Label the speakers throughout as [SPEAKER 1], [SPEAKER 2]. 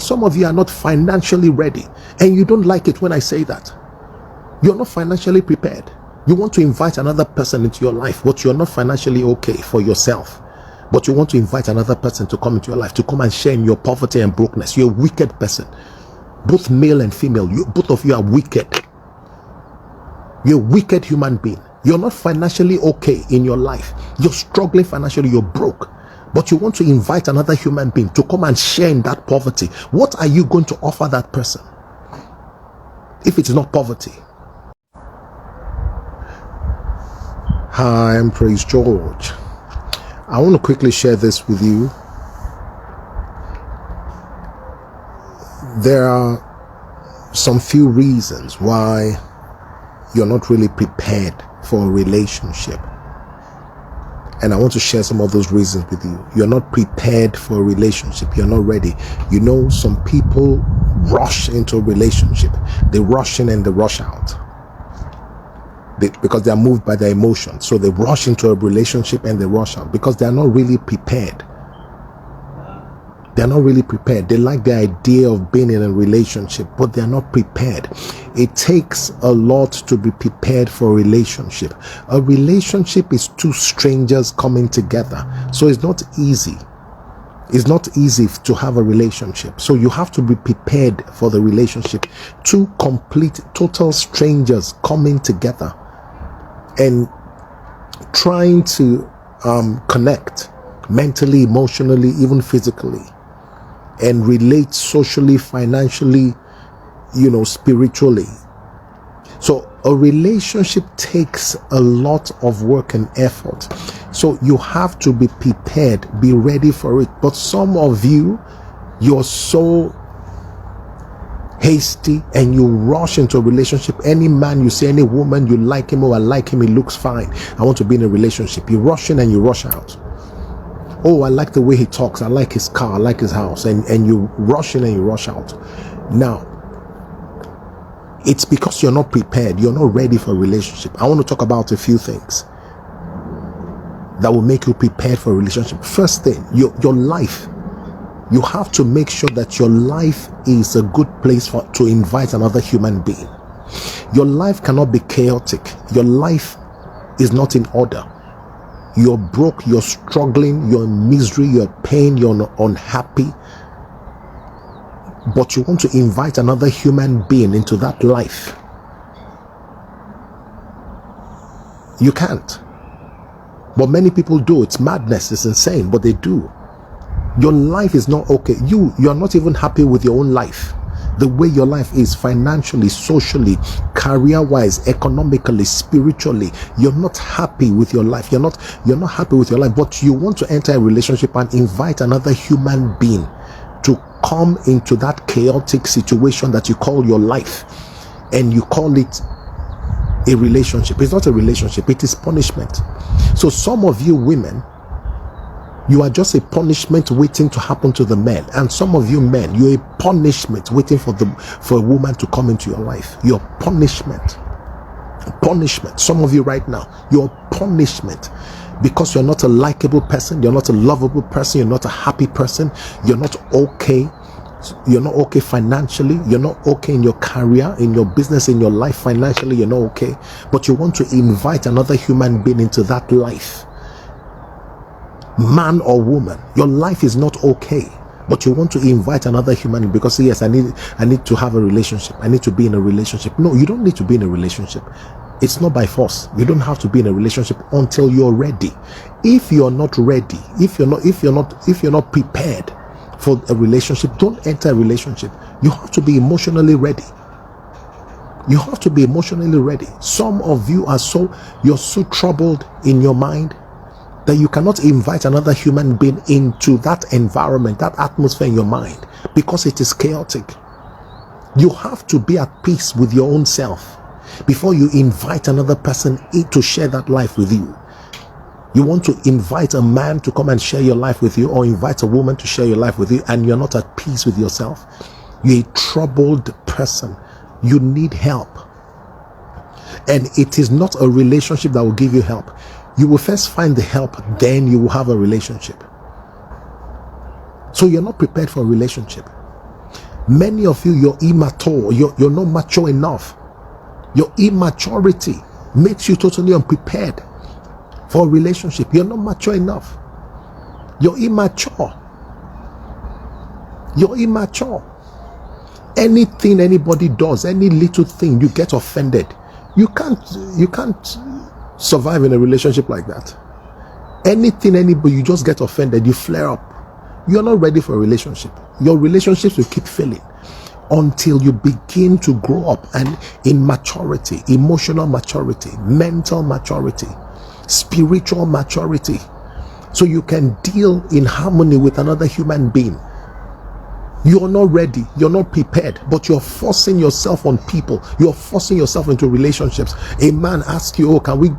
[SPEAKER 1] Some of you are not financially ready, and you don't like it when I say that. You're not financially prepared. You want to invite another person into your life, but you're not financially okay for yourself. But you want to invite another person to come into your life, to come and share in your poverty and brokenness. You're a wicked person. Both male and female, both of you are wicked. You're a wicked human being. You're not financially okay in your life. You're struggling financially, you're broke. But you want to invite another human being to come and share in that poverty. What are you going to offer that person if it's not poverty? Hi, I'm Praise George. I want to quickly share this with you. There are some few reasons why you're not really prepared for a relationship. And I want to share some of those reasons with you. You're not prepared for a relationship. You're not ready. You know, some people rush into a relationship. They rush in and they rush out. Because they are moved by their emotions. So they rush into a relationship and they rush out because they are not really prepared. They're not really prepared. They like the idea of being in a relationship, but they're not prepared. It takes a lot to be prepared for a relationship. A relationship is two strangers coming together. So it's not easy. It's not easy to have a relationship. So you have to be prepared for the relationship. Two complete, total strangers coming together and trying to connect mentally, emotionally, even physically, and relate socially, financially, spiritually. So a relationship takes a lot of work and effort. So you have to be prepared, be ready for it. But some of you, you're so hasty and you rush into a relationship. Any man you see, any woman, you like him, or I like him, he looks fine, I want to be in a relationship. You rush in and you rush out. Oh, I like the way he talks, I like his car, I like his house, and you rush in and you rush out. Now, it's because you're not prepared, you're not ready for a relationship. I want to talk about a few things that will make you prepared for a relationship. First thing, your life. You have to make sure that your life is a good place to invite another human being. Your life cannot be chaotic. Your life is not in order. You're broke, you're struggling, you're in misery, you're in pain, you're unhappy. But you want to invite another human being into that life. You can't. But many people do. It's madness, it's insane, but they do. Your life is not okay. You're not even happy with your own life. The way your life is financially, socially, career-wise, economically, spiritually, you're not happy with your life. You're not happy with your life, but you want to enter a relationship and invite another human being to come into that chaotic situation that you call your life, and you call it a relationship. It's not a relationship, it is punishment. So some of you women, you are just a punishment waiting to happen to the men. And some of you men, you're a punishment waiting for a woman to come into your life. You're punishment. Some of you right now, you're punishment because you're not a likable person, you're not a lovable person, you're not a happy person, you're not okay. You're not okay financially, you're not okay in your career, in your business, in your life. Financially, you're not okay, but you want to invite another human being into that life. Man or woman, your life is not okay, but you want to invite another human being because yes, I need to have a relationship, I need to be in a relationship. No, you don't need to be in a relationship. It's not by force. You don't have to be in a relationship until you're ready. If you're not ready, if you're not prepared for a relationship, don't enter a relationship. You have to be emotionally ready. You have to be emotionally ready. Some of you you're so troubled in your mind that you cannot invite another human being into that environment, that atmosphere in your mind, because it is chaotic. You have to be at peace with your own self before you invite another person to share that life with you. You want to invite a man to come and share your life with you, or invite a woman to share your life with you, and you're not at peace with yourself. You're a troubled person. You need help. And it is not a relationship that will give you help. You will first find the help, then you will have a relationship. So you're not prepared for a relationship. Many of you, you're immature. You're not mature enough. Your immaturity makes you totally unprepared for a relationship. You're not mature enough. You're immature. You're immature. Anything anybody does, any little thing, you get offended. You can't survive in a relationship like that. Anything anybody, you just get offended, you flare up. You're not ready for a relationship. Your relationships will keep failing until you begin to grow up, and in maturity, emotional maturity, mental maturity, spiritual maturity, so you can deal in harmony with another human being. You're not ready, you're not prepared, but you're forcing yourself on people. You're forcing yourself into relationships. A man asks you, oh, can we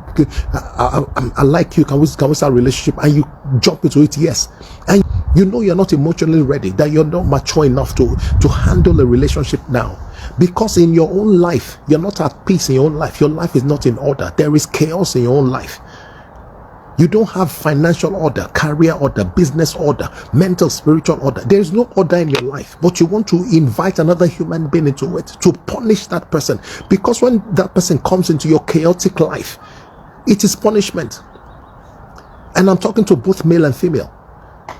[SPEAKER 1] I like you, can we start a relationship? And you jump into it, yes. And you know you're not emotionally ready, that you're not mature enough to handle a relationship now. Because in your own life, you're not at peace in your own life. Your life is not in order. There is chaos in your own life. You don't have financial order, career order, business order, mental, spiritual order. There is no order in your life, but you want to invite another human being into it to punish that person. Because when that person comes into your chaotic life, it is punishment. And I'm talking to both male and female.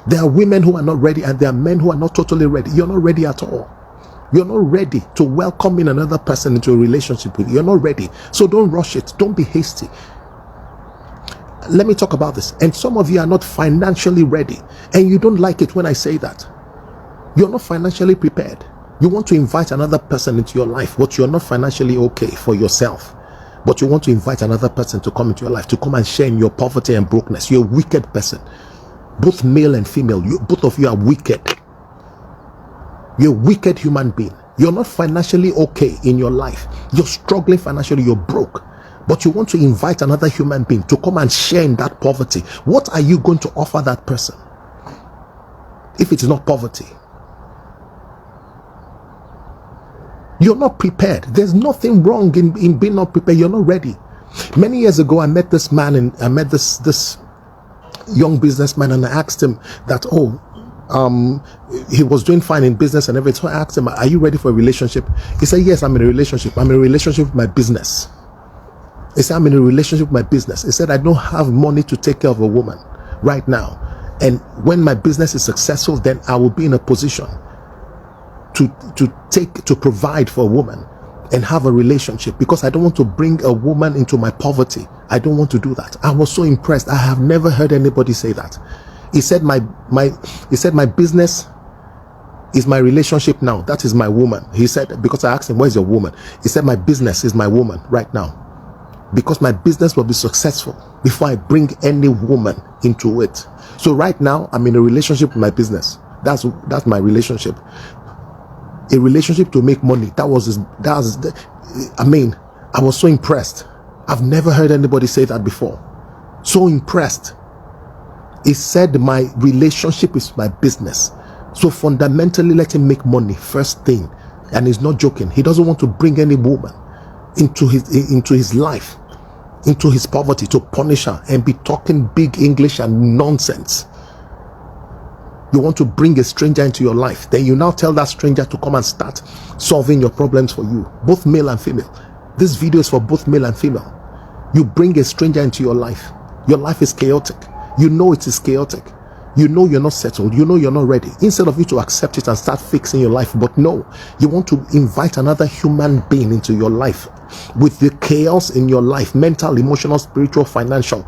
[SPEAKER 1] There are women who are not ready, and there are men who are not totally ready. You're not ready at all. You're not ready to welcome in another person into a relationship with you. You're not ready. So don't rush it. Don't be hasty. Let me talk about this. And some of you are not financially ready, and you don't like it when I say that. You're not financially prepared. You want to invite another person into your life, but you're not financially okay for yourself. But you want to invite another person to come into your life, to come and share in your poverty and brokenness. You're a wicked person. Both male and female, both of you are wicked. You're a wicked human being. You're not financially okay in your life. You're struggling financially. You're broke. But you want to invite another human being to come and share in that poverty. What are you going to offer that person if it is not poverty? You're not prepared. There's nothing wrong in being not prepared. You're not ready. Many years ago, I met this man, and I met this young businessman, and I asked him that, he was doing fine in business and everything. So I asked him, are you ready for a relationship? He said, yes, I'm in a relationship. I'm in a relationship with my business. He said, I'm in a relationship with my business. He said, I don't have money to take care of a woman right now. And when my business is successful, then I will be in a position to provide for a woman and have a relationship, because I don't want to bring a woman into my poverty. I don't want to do that. I was so impressed. I have never heard anybody say that. He said, my business is my relationship now. That is my woman. He said, because I asked him, where's your woman? He said, my business is my woman right now, because my business will be successful before I bring any woman into it. So right now, I'm in a relationship with my business. That's my relationship. A relationship to make money. I was so impressed. I've never heard anybody say that before. So impressed. He said, my relationship is my business. So fundamentally, let him make money first thing. And he's not joking. He doesn't want to bring any woman into his life, into his poverty, to punish her and be talking big English and nonsense. You want to bring a stranger into your life, then you now tell that stranger to come and start solving your problems for you, both male and female. This video is for both male and female. You bring a stranger into your life. Your life is chaotic. You know it is chaotic. You know you're not settled. You know you're not ready. Instead of you to accept it and start fixing your life, but no, you want to invite another human being into your life with the chaos in your life, mental, emotional, spiritual, financial.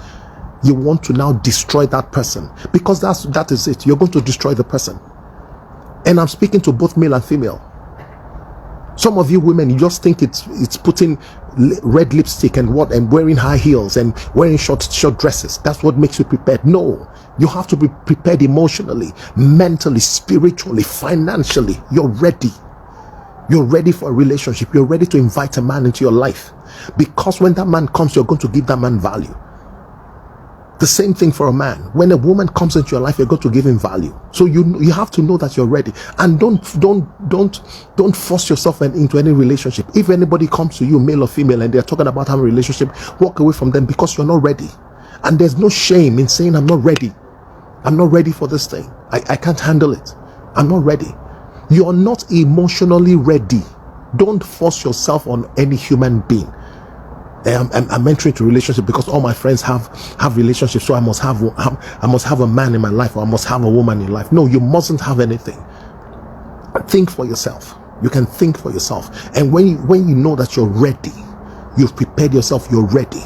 [SPEAKER 1] You want to now destroy that person, because that is it. You're going to destroy the person. And I'm speaking to both male and female. Some of you women, you just think it's putting red lipstick and wearing high heels and wearing short dresses. That's what makes you prepared. No, you have to be prepared emotionally, mentally, spiritually, financially. You're ready. You're ready for a relationship. You're ready to invite a man into your life, because when that man comes, you're going to give that man value. The same thing for a man. When a woman comes into your life, you're going to give him value. So you have to know that you're ready, and don't force yourself into any relationship. If anybody comes to you, male or female, and they're talking about having a relationship, walk away from them, because you're not ready. And there's no shame in saying, I'm not ready. I'm not ready for this thing. I can't handle it. I'm not ready. You're not emotionally ready. Don't force yourself on any human being. I'm entering into relationship because all my friends have relationships, so I must have a man in my life, or I must have a woman in life. No, you mustn't have anything. Think for yourself. You can think for yourself, and when you know that you're ready, you've prepared yourself, you're ready,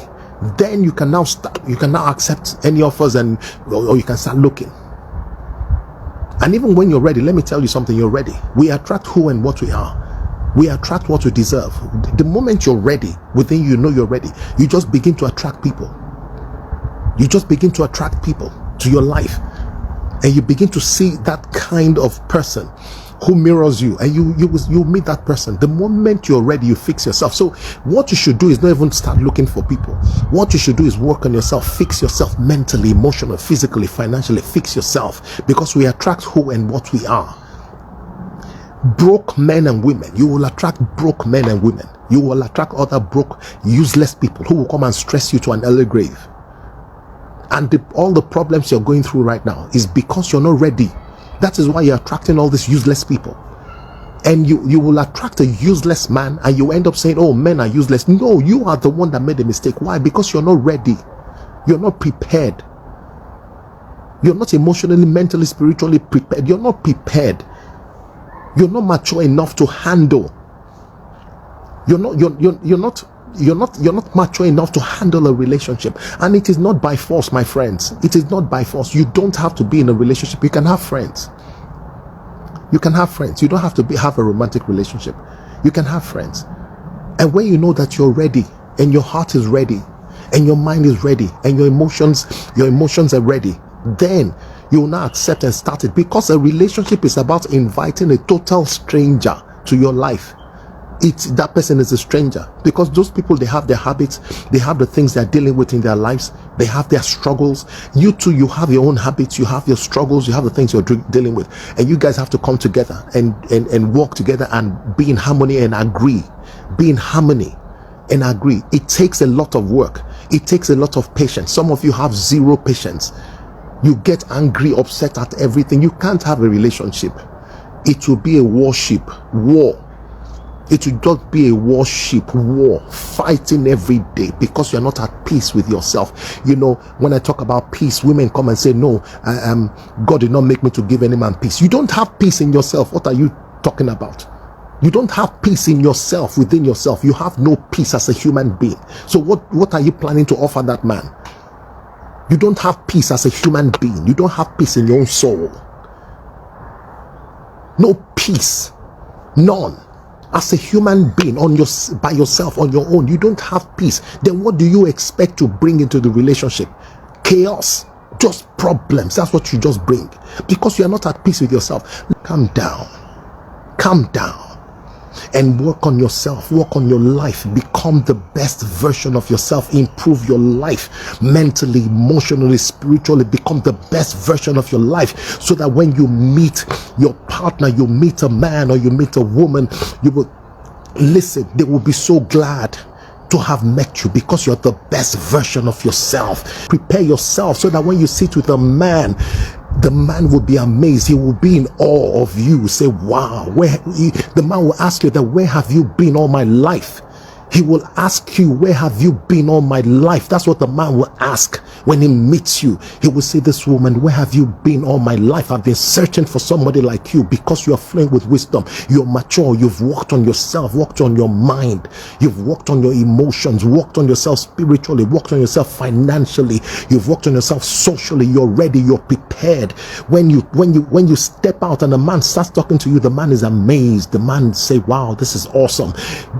[SPEAKER 1] then you can now start. You can now accept any offers, or you can start looking. And even when you're ready, let me tell you something, you're ready. We attract who and what we are. We attract what we deserve. The moment you're ready, within you know you're ready, you just begin to attract people. You just begin to attract people to your life. And you begin to see that kind of person who mirrors you, and you meet that person. The moment you're ready, you fix yourself. So what you should do is not even start looking for people. What you should do is work on yourself. Fix yourself mentally, emotionally, physically, financially. Fix yourself, because we attract who and what we are. Broke men and women, you will attract broke men and women. You will attract other broke, useless people who will come and stress you to an early grave. And all the problems you're going through right now is because you're not ready. That is why you're attracting all these useless people. And you will attract a useless man, and you end up saying, oh, men are useless. No, you are the one that made the mistake. Why? Because you're not ready. You're not prepared. You're not emotionally, mentally, spiritually prepared. You're not prepared. You're not mature enough to handle. You're not mature enough to handle a relationship. And it is not by force, my friends. It is not by force. You don't have to be in a relationship. You can have friends. You can have friends. You don't have to have a romantic relationship. You can have friends. And when you know that you're ready, and your heart is ready, and your mind is ready, and your emotions are ready, then you will now accept and start it. Because a relationship is about inviting a total stranger to your life. That person is a stranger, because those people, they have their habits, they have the things they're dealing with in their lives, they have their struggles. You too, you have your own habits, you have your struggles, you have the things you're dealing with, and you guys have to come together and work together and be in harmony and agree. Be in harmony and agree. It takes a lot of work. It takes a lot of patience. Some of you have zero patience. You get angry, upset at everything. You can't have a relationship. It will be a war. It will just be a war, fighting every day, because you're not at peace with yourself. You know, when I talk about peace, women come and say, no, God did not make me to give any man peace. You don't have peace in yourself. What are you talking about? You don't have peace in yourself, within yourself. You have no peace as a human being. So what are you planning to offer that man? You don't have peace as a human being. You don't have peace in your own soul. No peace. None. As a human being, by yourself, on your own, you don't have peace. Then what do you expect to bring into the relationship? Chaos. Just problems. That's what you just bring, because you are not at peace with yourself. Calm down. Calm down. And work on yourself, work on your life, become the best version of yourself, improve your life mentally, emotionally, spiritually, become the best version of your life, so that when you meet your partner, you meet a man or you meet a woman, you will listen, they will be so glad to have met you, because you're the best version of yourself. Prepare yourself so that when you sit with a man, the man will be amazed. He will be in awe of you. Say, wow. The man will ask you that, where have you been all my life? He will ask you, where have you been all my life? That's what the man will ask when he meets you. He will say, this woman, where have you been all my life? I've been searching for somebody like you, because you are flowing with wisdom. You're mature. You've worked on yourself, worked on your mind. You've worked on your emotions, worked on yourself spiritually, worked on yourself financially. You've worked on yourself socially. You're ready. You're prepared. When you step out and a man starts talking to you, the man is amazed. The man say, wow, this is awesome.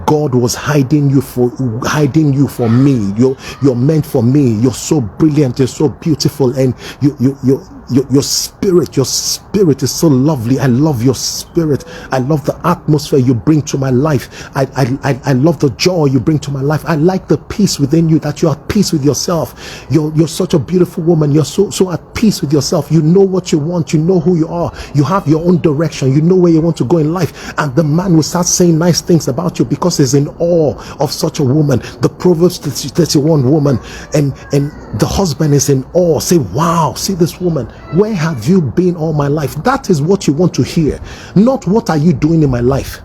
[SPEAKER 1] God was hiding you for me. You're meant for me. You're so brilliant. You're so beautiful, and your spirit is so lovely. I love your spirit. I love the atmosphere you bring to my life. I love the joy you bring to my life. I like the peace within you, that you're at peace with yourself. You're such a beautiful woman. You're so at peace with yourself. You know what you want. You know who you are. You have your own direction. You know where you want to go in life. And the man will start saying nice things about you, because he's in awe of such a woman. The Proverbs 31 woman, and the husband is in awe. Say, wow, see this woman. Where have you been all my life? That is what you want to hear. Not what are you doing in my life.